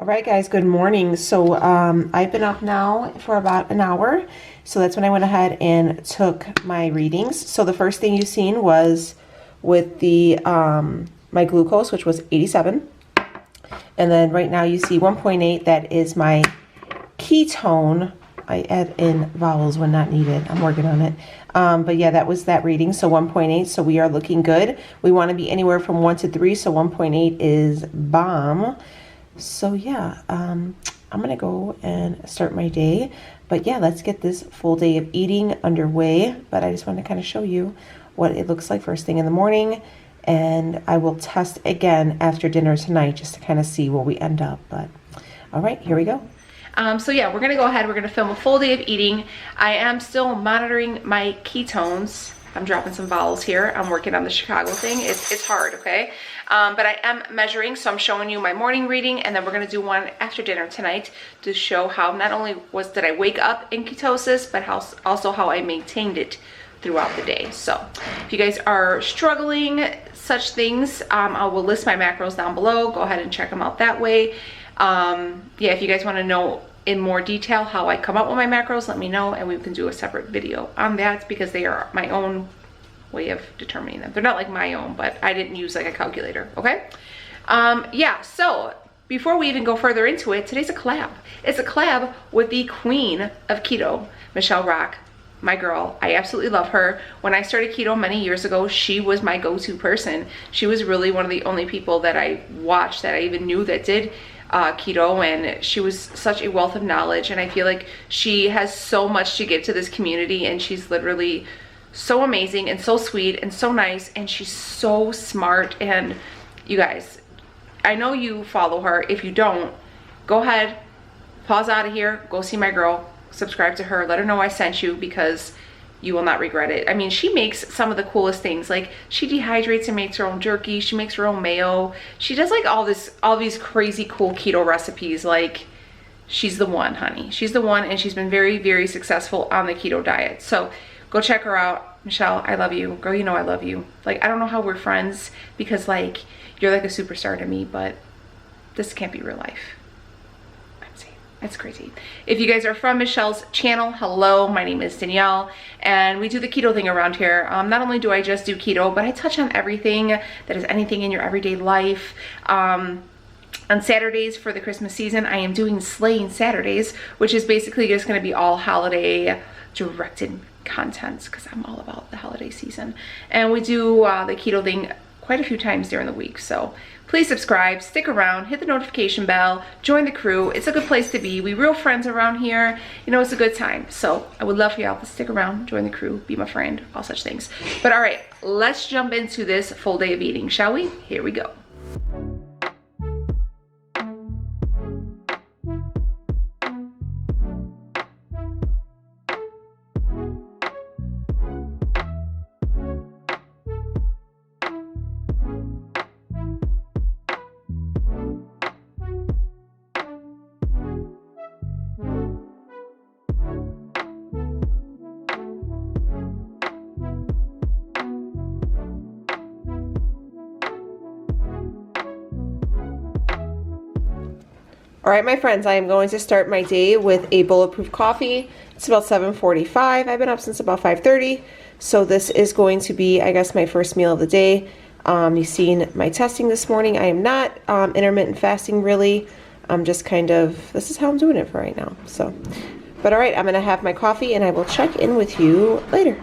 All right, guys, good morning. So I've been up now for about an hour. So that's when I went ahead and took my readings. So the first thing you seen was with the my glucose, which was 87. And then right now you see 1.8. That is my ketone. I add in vowels when not needed. I'm working on it. But yeah, that was that reading. So 1.8. So we are looking good. We want to be anywhere from 1 to 3. So 1.8 is bomb. So yeah, I'm gonna go and start my day. But yeah, let's get this full day of eating underway. But I just want to kind of show you what it looks like first thing in the morning. And I will test again after dinner tonight just to kind of see where we end up. But all right, here we go. So yeah, we're gonna go ahead. We're gonna film a full day of eating. I am still monitoring my ketones. I'm dropping some vowels here. I'm working on the Chicago thing. It's hard, okay? But I am measuring, so I'm showing you my morning reading, and then we're gonna do one after dinner tonight to show how not only did I wake up in ketosis, but also how I maintained it throughout the day. So if you guys are struggling such things, I will list my macros down below. Go ahead and check them out that way. Yeah, if you guys wanna know in more detail how I come up with my macros, let me know, and we can do a separate video on that because they are my own way of determining them. They're not like my own, but I didn't use like a calculator, okay? Yeah, so before we even go further into it, today's a collab. It's a collab with the queen of keto, Michelle Rock, my girl. I absolutely love her. When I started keto many years ago, she was my go-to person. She was really one of the only people that I watched that I even knew that did keto, and she was such a wealth of knowledge, and I feel like she has so much to give to this community, and she's literally so amazing and so sweet and so nice, and she's so smart. And you guys, I know you follow her. If you don't, go ahead, pause out of here, go see my girl, subscribe to her, let her know I sent you, because you will not regret it. I mean, she makes some of the coolest things. Like, she dehydrates and makes her own jerky. She makes her own mayo. She does like all these crazy cool keto recipes. Like, she's the one, honey. She's the one, and she's been very, very successful on the keto diet. So go check her out. Michelle, I love you. Girl, you know I love you. Like, I don't know how we're friends, because like, you're like a superstar to me, but this can't be real life. It's crazy. If you guys are from Michelle's channel, hello, my name is Danielle, and we do the keto thing around here. Not only do I just do keto, but I touch on everything that is anything in your everyday life. On Saturdays for the Christmas season, I am doing Slaying Saturdays, which is basically just going to be all holiday directed content, because I'm all about the holiday season. And we do the keto thing quite a few times during the week. So please subscribe, stick around, hit the notification bell, join the crew. It's a good place to be. We real friends around here. You know, it's a good time. So I would love for y'all to stick around, join the crew, be my friend, all such things. But all right, let's jump into this full day of eating, shall we? Here we go. All right, my friends, I am going to start my day with a Bulletproof Coffee. It's about 7:45. I've been up since about 5:30. So this is going to be, I guess, my first meal of the day. You've seen my testing this morning. I am not intermittent fasting, really. I'm just kind of, this is how I'm doing it for right now. So, but all right, I'm gonna have my coffee and I will check in with you later.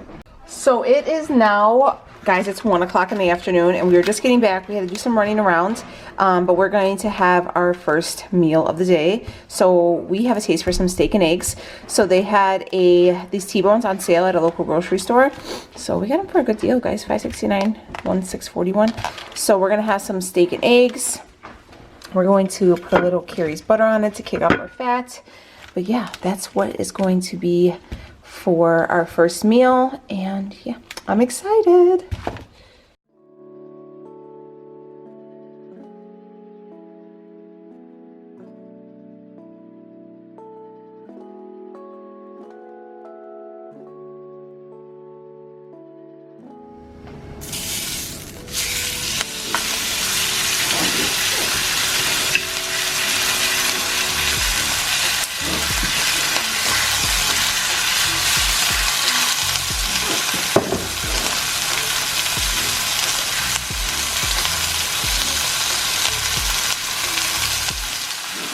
So it is now, guys, it's 1 o'clock in the afternoon, and we were just getting back. We had to do some running around, but we're going to have our first meal of the day. So we have a taste for some steak and eggs. So they had these T-bones on sale at a local grocery store. So we got them for a good deal, guys, $5.69, $6.41. So we're gonna have some steak and eggs. We're going to put a little Carrie's butter on it to kick off our fat. But yeah, that's what is going to be for our first meal, and yeah, I'm excited.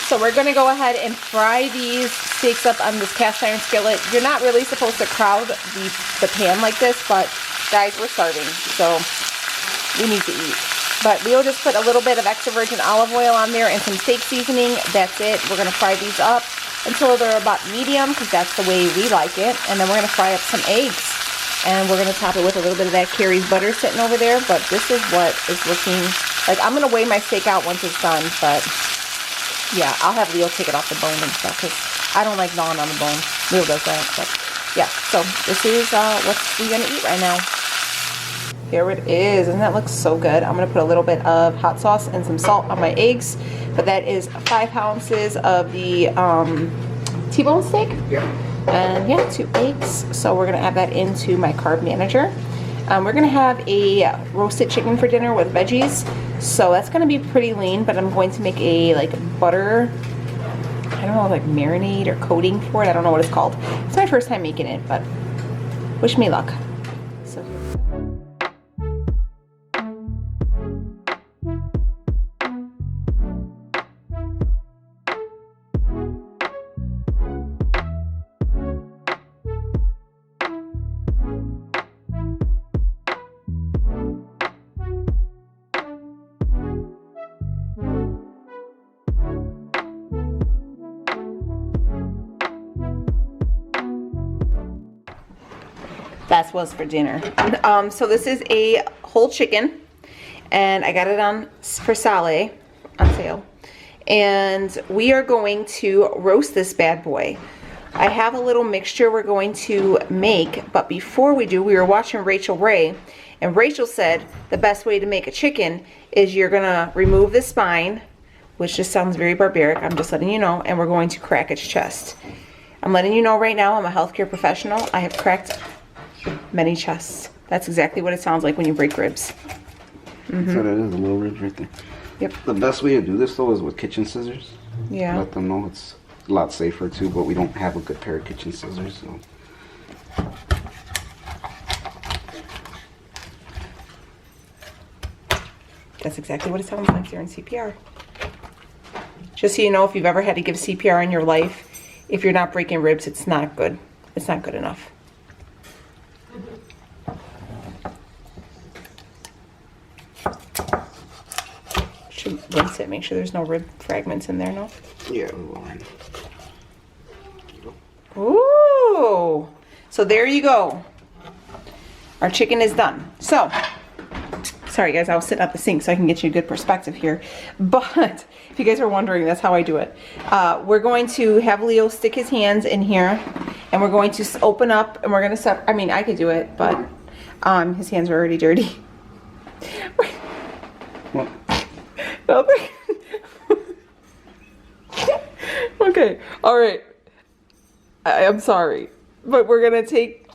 So we're gonna go ahead and fry these steaks up on this cast iron skillet. You're not really supposed to crowd the pan like this, but guys, we're starving, so we need to eat. But we'll just put a little bit of extra virgin olive oil on there and some steak seasoning. That's it. We're gonna fry these up until they're about medium, because that's the way we like it. And then we're gonna fry up some eggs. And we're gonna top it with a little bit of that Carrie's butter sitting over there. But this is what is looking like. I'm gonna weigh my steak out once it's done, but yeah, I'll have Leo take it off the bone and stuff, because I don't like gnawing on the bone. Leo does that, but yeah. So this is what we're gonna eat right now. Here it is, and that looks so good. I'm gonna put a little bit of hot sauce and some salt on my eggs, but that is 5 ounces of the T-bone steak. Yeah. And yeah, 2 eggs. So we're gonna add that into my carb manager. We're gonna have a roasted chicken for dinner with veggies. So that's gonna be pretty lean, but I'm going to make a like butter, I don't know, like marinade or coating for it. I don't know what it's called. It's my first time making it, but wish me luck. So that was for dinner. So this is a whole chicken, and I got it on for sale, on sale. And we are going to roast this bad boy. I have a little mixture we're going to make, but before we do, we were watching Rachel Ray, and Rachel said the best way to make a chicken is you're gonna remove the spine, which just sounds very barbaric, I'm just letting you know, and we're going to crack its chest. I'm letting you know right now, I'm a healthcare professional. I have cracked many chests. That's exactly what it sounds like when you break ribs. Mm-hmm. So that is a little ribs right there. Yep. The best way to do this though is with kitchen scissors. Yeah. Let them know it's a lot safer too, but we don't have a good pair of kitchen scissors, so. That's exactly what it sounds like during CPR. Just so you know, if you've ever had to give CPR in your life, if you're not breaking ribs, it's not good. It's not good enough. Should rinse it, make sure there's no rib fragments in there, no? Yeah, we will. Ooh! So there you go. Our chicken is done. So, sorry guys, I was sitting at the sink so I can get you a good perspective here. But, if you guys are wondering, that's how I do it. We're going to have Leo stick his hands in here, and we're going to open up, and we're going to I mean, I could do it, but his hands are already dirty. What? Nothing. Okay, all right. I'm sorry, but we're gonna take.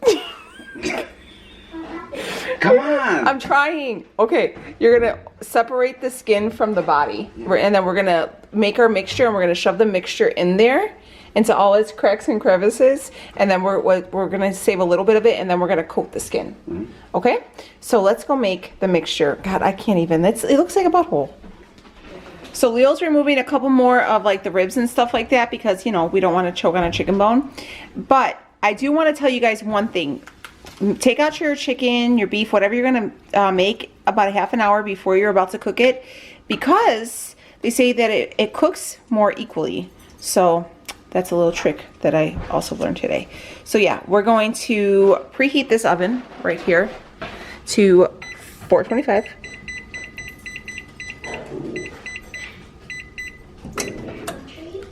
Come on. I'm trying. Okay, you're gonna separate the skin from the body, and then we're gonna make our mixture, and we're gonna shove the mixture in there into all its cracks and crevices, and then we're gonna save a little bit of it, and then we're gonna coat the skin. Mm-hmm. Okay, so let's go make the mixture. God, I can't even. It looks like a butthole. So Leo's removing a couple more of like the ribs and stuff like that because, you know, we don't want to choke on a chicken bone. But I do want to tell you guys one thing. Take out your chicken, your beef, whatever you're going to make about a half an hour before you're about to cook it, because they say that it cooks more equally. So that's a little trick that I also learned today. So yeah, we're going to preheat this oven right here to 425.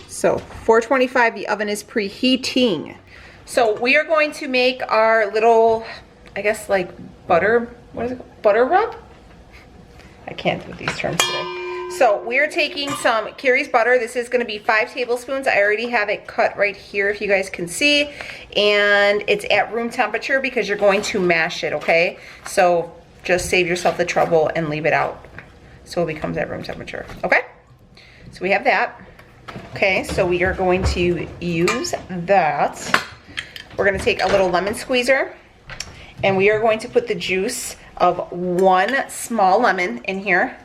So 425, the oven is preheating. So we are going to make our little, I guess like butter, what is it called? Butter rub? I can't with these terms today. So we are taking some Carrie's butter. This is gonna be 5 tablespoons. I already have it cut right here if you guys can see. And it's at room temperature because you're going to mash it, okay? So just save yourself the trouble and leave it out so it becomes at room temperature, okay? So we have that. Okay, so we are going to use that. We're going to take a little lemon squeezer, and we are going to put the juice of 1 small lemon in here.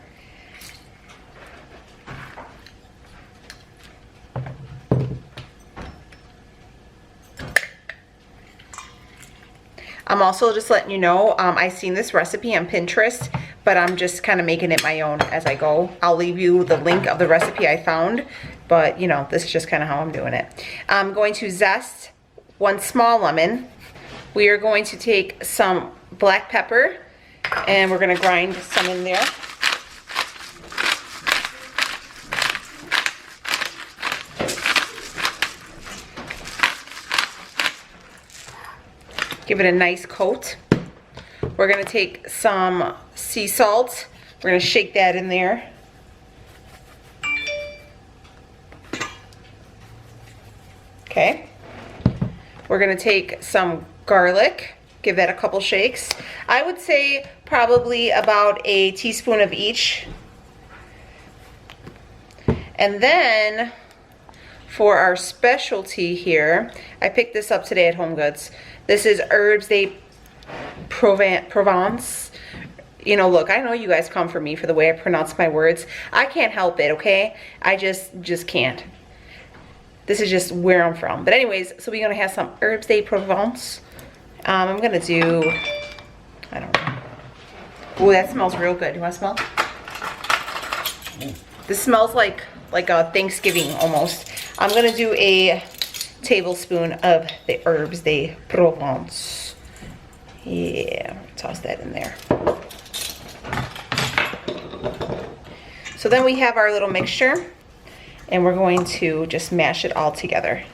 I'm also just letting you know, I seen this recipe on Pinterest, but I'm just kind of making it my own as I go. I'll leave you the link of the recipe I found, but you know, this is just kind of how I'm doing it. I'm going to zest 1 small lemon. We are going to take some black pepper and we're going to grind some in there. Give it a nice coat. We're gonna take some sea salt. We're gonna shake that in there. Okay. We're gonna take some garlic. Give that a couple shakes. I would say probably about a teaspoon of each. And then for our specialty here, I picked this up today at Home Goods. This is Herbs de Provence. You know, look, I know you guys come for me for the way I pronounce my words. I can't help it, okay? I just can't. This is just where I'm from. But anyways, so we're gonna have some Herbs de Provence. I'm gonna do, I don't know. Oh, that smells real good. You wanna smell? This smells like a Thanksgiving almost. I'm gonna do a tablespoon of the Herbs de Provence. Yeah, toss that in there. So then we have our little mixture and we're going to just mash it all together.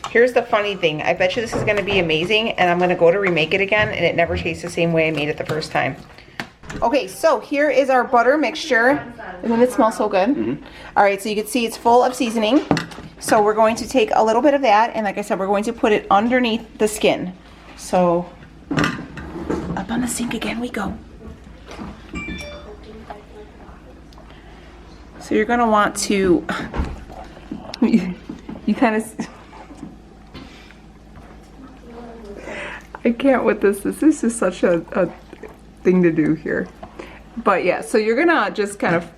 Here's the funny thing. I bet you this is gonna be amazing and I'm gonna go to remake it again and it never tastes the same way I made it the first time. Okay, so here is our butter mixture. Doesn't it smell so good? Mm-hmm. All right, so you can see it's full of seasoning. So we're going to take a little bit of that, and like I said, we're going to put it underneath the skin. So up on the sink again we go. So you're gonna want to, you kind of, I can't with this. This is just such a thing to do here. But yeah, so you're gonna just kind of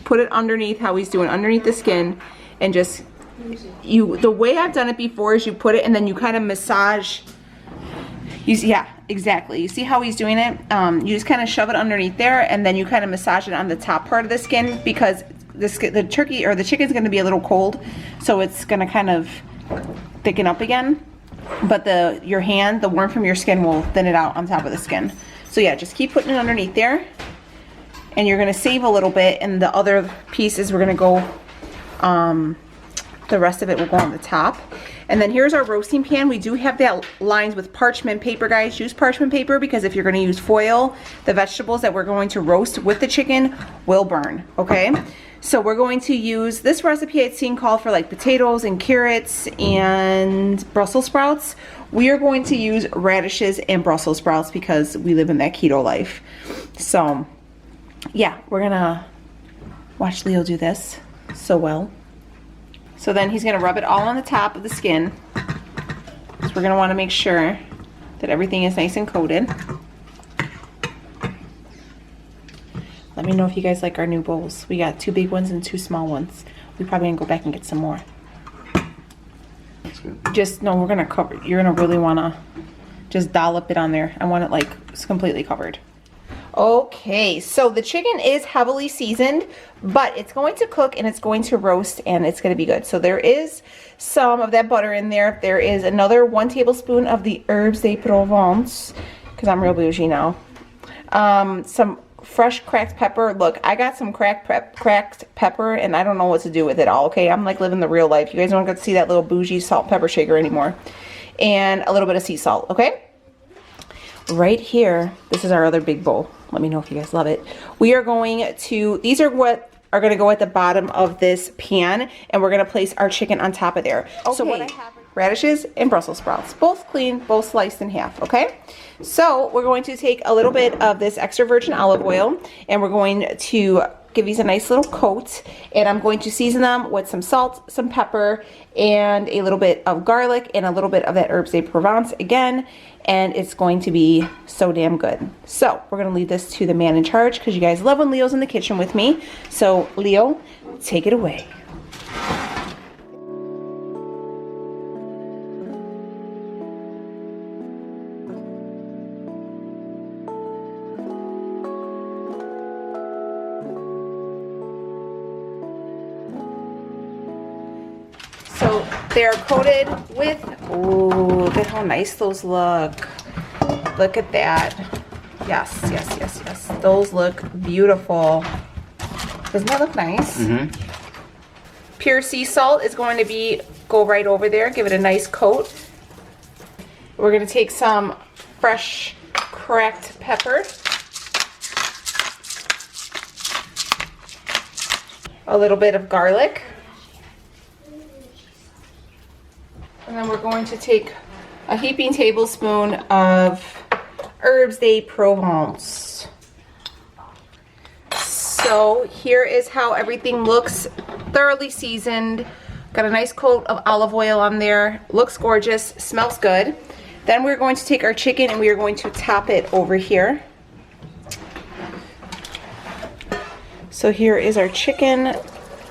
put it underneath how he's doing, underneath the skin, and just, the way I've done it before is you put it and then you kind of massage. You see, yeah, exactly. You see how he's doing it? You just kind of shove it underneath there and then you kind of massage it on the top part of the skin because the turkey or the chicken's going to be a little cold, so it's going to kind of thicken up again. But your hand, the warmth from your skin will thin it out on top of the skin. So yeah, just keep putting it underneath there. And you're going to save a little bit, and the other pieces we're going to go, the rest of it will go on the top. And then here's our roasting pan. We do have that lined with parchment paper, guys. Use parchment paper because if you're going to use foil, the vegetables that we're going to roast with the chicken will burn, okay? So we're going to use, this recipe I'd seen called for like potatoes and carrots and Brussels sprouts. We are going to use radishes and Brussels sprouts because we live in that keto life. So yeah, we're gonna watch Leo do this so well. So then he's gonna rub it all on the top of the skin. So we're gonna wanna make sure that everything is nice and coated. Let me know if you guys like our new bowls. We got 2 big ones and 2 small ones. We probably gonna go back and get some more. That's good. Just, no, we're gonna cover, you're gonna really wanna just dollop it on there. I want it like it's completely covered. Okay, so the chicken is heavily seasoned, but it's going to cook and it's going to roast and it's going to be good. So there is some of that butter in there. There is another 1 tablespoon of the Herbs de Provence, because I'm real bougie now. Some fresh cracked pepper. Look, I got some cracked pepper and I don't know what to do with it all, okay? I'm like living the real life. You guys don't get to see that little bougie salt pepper shaker anymore. And a little bit of sea salt, okay? Right here, this is our other big bowl. Let me know if you guys love it. We are going to, these are what are going to go at the bottom of this pan, and we're going to place our chicken on top of there. Okay. So what I have, radishes and Brussels sprouts, both clean, both sliced in half, okay? So we're going to take a little bit of this extra virgin olive oil, and we're going to give these a nice little coat, and I'm going to season them with some salt, some pepper, and a little bit of garlic, and a little bit of that Herbs de Provence again, and it's going to be so damn good. So we're gonna leave this to the man in charge because you guys love when Leo's in the kitchen with me. So Leo, take it away. So they're coated with, ooh, look at how nice those look. Look at that. Yes, yes, yes, yes. Those look beautiful. Doesn't that look nice? Pure sea salt is going to go right over there. Give it a nice coat. We're going to take some fresh cracked pepper. A little bit of garlic. And then we're going to take a heaping tablespoon of herbs de Provence. So here is how everything looks, thoroughly seasoned. Got a nice coat of olive oil on there. Looks gorgeous, smells good. Then we're going to take our chicken and we are going to top it over here. So here is our chicken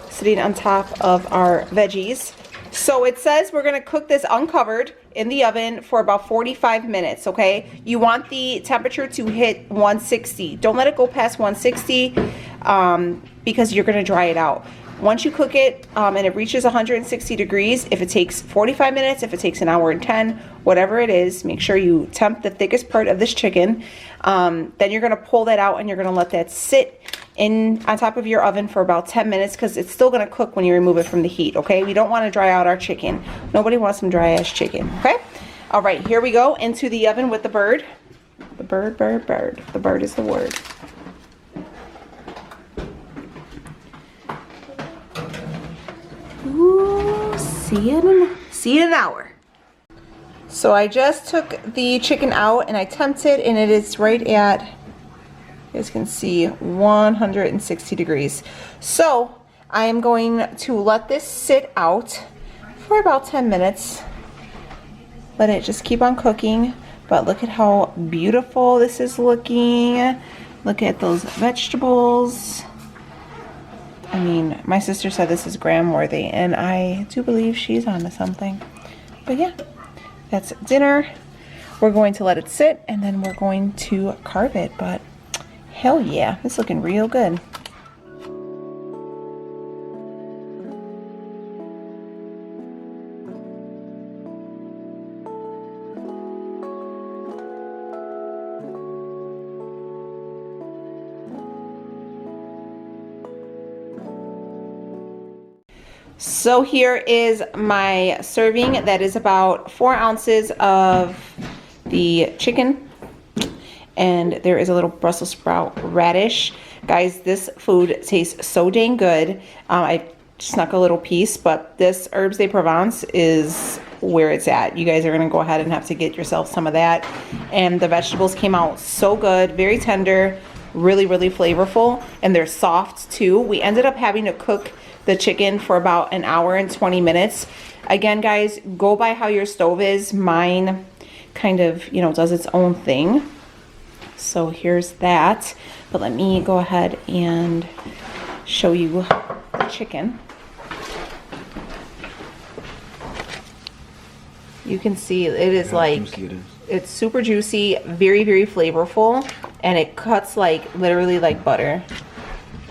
sitting on top of our veggies. So it says we're gonna cook this uncovered in the oven for about 45 minutes, okay? You want the temperature to hit 160. Don't let it go past 160 because you're gonna dry it out. Once you cook it and it reaches 160 degrees, if it takes 45 minutes, if it takes an hour and 10, whatever it is, make sure you temp the thickest part of this chicken. Then you're gonna pull that out and you're gonna let that sit on top of your oven for about 10 minutes because it's still gonna cook when you remove it from the heat, okay? We don't wanna dry out our chicken. Nobody wants some dry ass chicken, okay? All right, here we go into the oven with the bird. The bird, bird, bird. The bird is the word. Ooh, see you in an hour. So I just took the chicken out and I temped it and it is right at, you guys can see, 160 degrees. So I am going to let this sit out for about 10 minutes. Let it just keep on cooking. But look at how beautiful this is looking. Look at those vegetables. I mean, my sister said this is gram worthy, and I do believe she's onto something. But yeah, that's dinner. We're going to let it sit, and then we're going to carb it. But hell yeah, it's looking real good. So here is my serving. That is about 4 ounces of the chicken. And there is a little Brussels sprout radish. Guys, this food tastes so dang good. I snuck a little piece, but this herbs de Provence is where it's at. You guys are gonna go ahead and have to get yourself some of that. And the vegetables came out so good, very tender, really, really flavorful, and they're soft too. We ended up having to cook the chicken for about an hour and 20 minutes. Again, guys, go by how your stove is. Mine kind of, you know, does its own thing. So here's that. But let me go ahead and show you the chicken. You can see it is like, it's super juicy, very, very flavorful, and it cuts like literally like butter.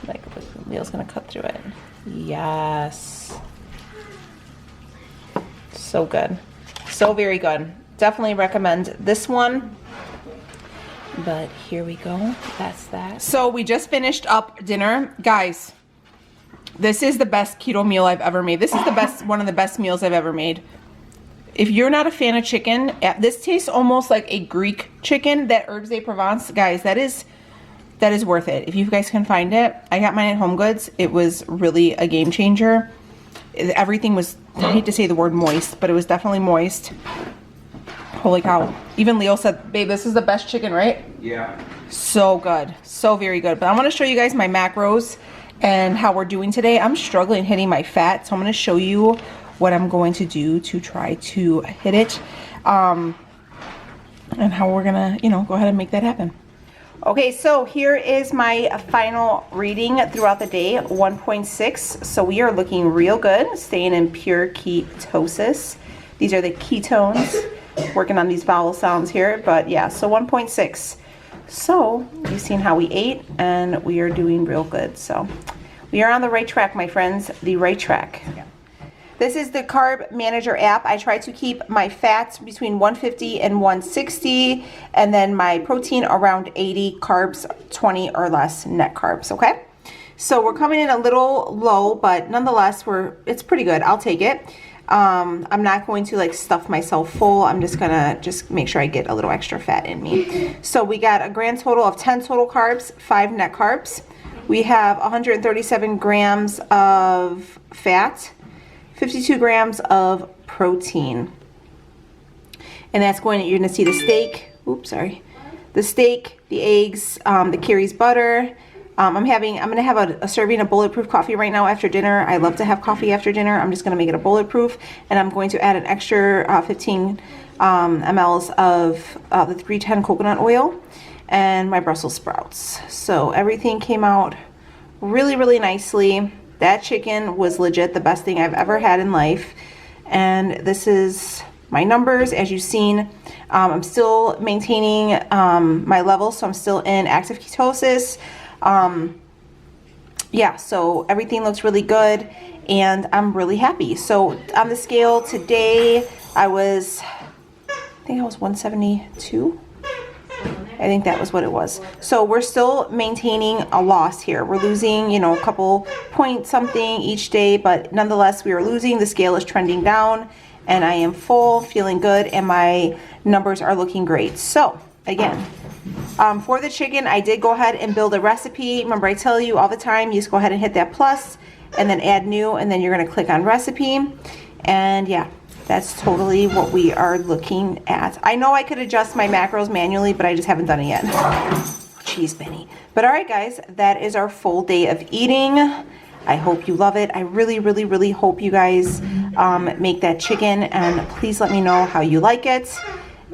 Like Leo's gonna cut through it. Yes. So good. So very good. Definitely recommend this one. But here we go. That's that. So we just finished up dinner. Guys, this is the best keto meal I've ever made. This is the best, one of the best meals I've ever made. If you're not a fan of chicken, this tastes almost like a Greek chicken, that herbs de Provence. Guys, that is worth it. If you guys can find it. I got mine at Home Goods. It was really a game changer. Everything was, I hate to say the word moist, but it was definitely moist. Holy cow. Even Leo said, babe, this is the best chicken, right? Yeah. So good. So very good. But I want to show you guys my macros and how we're doing today. I'm struggling hitting my fat, so I'm going to show you what I'm going to do to try to hit it. And how we're going to, you know, go ahead and make that happen. Okay, so here is my final reading throughout the day, 1.6. So we are looking real good, staying in pure ketosis. These are the ketones. Working on these vowel sounds here, but yeah, so 1.6. So you've seen how we ate, and we are doing real good. So we are on the right track, my friends, the right track. Yeah. This is the Carb Manager app. I try to keep my fats between 150 and 160, and then my protein around 80, carbs 20 or less net carbs, okay? So we're coming in a little low, but nonetheless, it's pretty good. I'll take it. I'm not going to like stuff myself full. I'm just gonna make sure I get a little extra fat in me. So we got a grand total of 10 total carbs, 5 net carbs. We have 137 grams of fat, 52 grams of protein. And that's you're gonna see the steak, the steak, the eggs, the Carrie's butter. I'm gonna have a serving of Bulletproof coffee right now after dinner. I love to have coffee after dinner. I'm just gonna make it a Bulletproof, and I'm going to add an extra 15 mLs of the 310 coconut oil and my Brussels sprouts. So everything came out really, really nicely. That chicken was legit the best thing I've ever had in life. And this is my numbers. As you've seen, I'm still maintaining my levels, so I'm still in active ketosis. Yeah, so everything looks really good and I'm really happy. So on the scale today, I think I was 172. I think that was what it was. So we're still maintaining a loss here. We're losing, you know, a couple point something each day, but nonetheless, we are losing. The scale is trending down and I am full, feeling good, and my numbers are looking great. So again, for the chicken, I did go ahead and build a recipe. Remember, I tell you all the time, you just go ahead and hit that plus and then add new, and then you're gonna click on recipe. And yeah, that's totally what we are looking at. I know I could adjust my macros manually, but I just haven't done it yet. Jeez, Benny. But all right, guys, that is our full day of eating. I hope you love it. I really, really, really hope you guys make that chicken, and please let me know how you like it.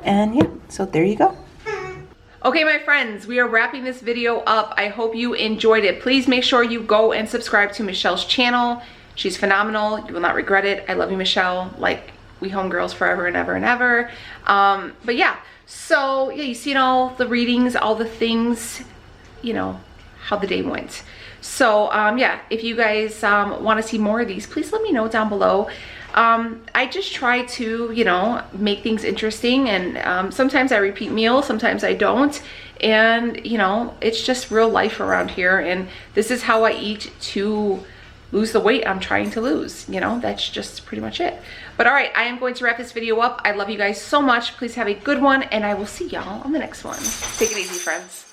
And yeah, so there you go. Okay, my friends, we are wrapping this video up. I hope you enjoyed it. Please make sure you go and subscribe to Michelle's channel. She's phenomenal. You will not regret it. I love you, Michelle. Like, we homegirls forever and ever and ever. But yeah, so yeah, you've seen all the readings, all the things, you know, how the day went. So yeah, if you guys want to see more of these, please let me know down below. I just try to, you know, make things interesting, and sometimes I repeat meals, sometimes I don't, and you know, it's just real life around here, and this is how I eat to lose the weight I'm trying to lose. You know, that's just pretty much it. But all right, I am going to wrap this video up. I love you guys so much. Please have a good one, and I will see y'all on the next one. Take it easy, friends.